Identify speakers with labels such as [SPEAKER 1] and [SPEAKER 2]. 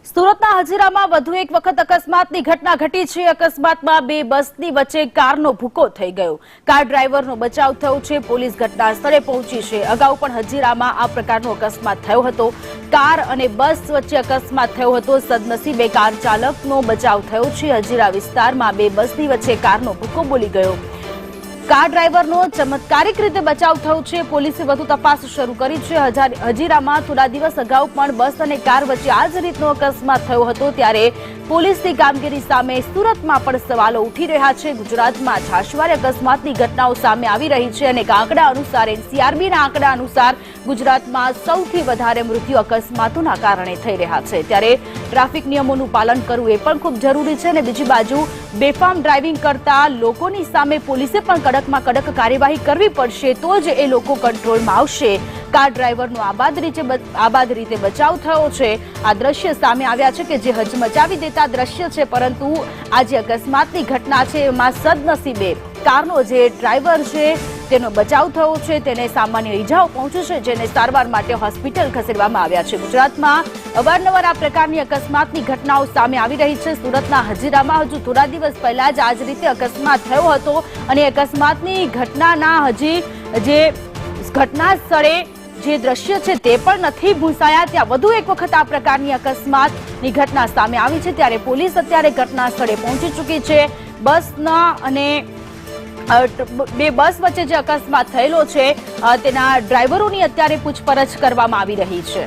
[SPEAKER 1] સુરતના હજીરામાં વધુ એક વખત અકસ્માતની ઘટના ઘટી છે। અકસ્માતમાં બે બસની વચ્ચે કારનો ભૂકો થઈ ગયો। કાર ડ્રાઈવરનો બચાવ થયો છે। પોલીસ ઘટના સ્થળે પહોંચી છે। અગાઉ પણ હજીરામાં આ પ્રકારનો અકસ્માત થયો હતો। કાર અને બસ વચ્ચે અકસ્માત થયો હતો। સદનસીબે કાર ચાલકનો બચાવ થયો છે। હજીરા વિસ્તારમાં બે બસની વચ્ચે કારનો ભૂકો બોલી ગયો। કાર ડ્રાઈવરનો ચમત્કારિક રીતે બચાવ થયો છે। પોલીસે વધુ તપાસ શરૂ કરી છે। હજીરામાં થોડા દિવસ અગાઉ પણ બસ અને કાર વચ્ચે આ જ રીતનો અકસ્માત થયો હતો, ત્યારે પોલીસની કામગીરી સામે સુરતમાં પણ સવાલો ઉઠી રહ્યા છે। ગુજરાતમાં છાશવારે અકસ્માતની ઘટનાઓ સામે આવી રહી છે અને આંકડા અનુસાર એનસીઆરબીના આંકડા અનુસાર ગુજરાતમાં સૌથી વધારે મૃત્યુ અકસ્માતોના કારણે થઈ રહ્યા છે। ત્યારે ટ્રાફિક નિયમોનું પાલન કરવું એ પણ ખૂબ જરૂરી છે અને બીજી બાજુ બેફામ ડ્રાઇવિંગ કરતા લોકોની સામે પોલીસે પણ કડકમાં કડક કાર્યવાહી કરવી પડશે, તો જ એ લોકો કંટ્રોલમાં આવશે। કાર ડ્રાઈવરનો આબાદ રીતે બચાવ થયો છે। આ દ્રશ્ય સામે આવ્યા છે કે જે હચમચાવી દેતા દ્રશ્ય છે, પરંતુ આ જે અકસ્માતની ઘટના છે એમાં સદનસીબે કારનો જે ડ્રાઈવર છે તેનો બચાવ થયો છે। તેને સામાન્ય ઈજાઓ પહોંચી છે, જેને સારવાર માટે હોસ્પિટલ ખસેડવામાં આવ્યા છે। ગુજરાતમાં અવારનવાર આ પ્રકારની અકસ્માતની ઘટનાઓ સામે આવી રહી છે। સુરતના હજીરામાં હજુ થોડા દિવસ પહેલા જ આ જ રીતે અકસ્માત થયો હતો અને અકસ્માતની ઘટનાના હજી જે ઘટના સ્થળે જે દ્રશ્ય છે તે પણ નથી ભૂંસાયા। ત્યાં વધુ એક વખત આ પ્રકારની અકસ્માતની ઘટના સામે આવી છે, ત્યારે પોલીસ અત્યારે ઘટના સ્થળે પહોંચી ચૂકી છે। બસના અને બે બસ વચ્ચે જે અકસ્માત થયેલો છે તેના ડ્રાઈવરોની અત્યારે પૂછપરછ કરવામાં આવી રહી છે।